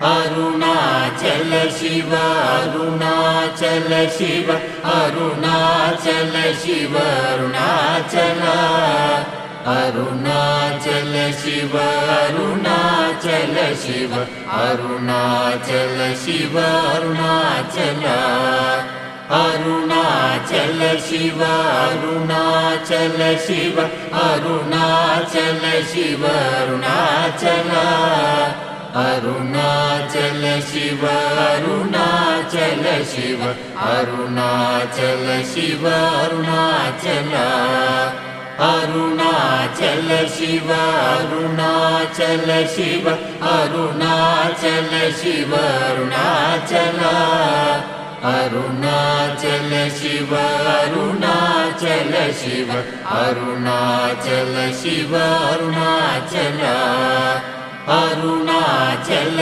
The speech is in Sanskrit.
अरुणाचल शिव अरुणाचल शिव अरुणाचल शिव अरुणाचल अरुणाचल शिव अरुणाचल शिव अरुणाचल शिव अरुणाचल अरुणाचल शिव अरुणाचल शिव अरुणाचल शिव अरुणाचल अरुणाचल शिव अरुणाचल शिव अरुणाचल शिव अरुणाचल अरुणाचल शिव अरुणाचल शिव अरुणाचल शिव अरुणाचल अरुणाचल शिव अरुणाचल शिव अरुणाचल शिव अरुणाचल अरुणाचल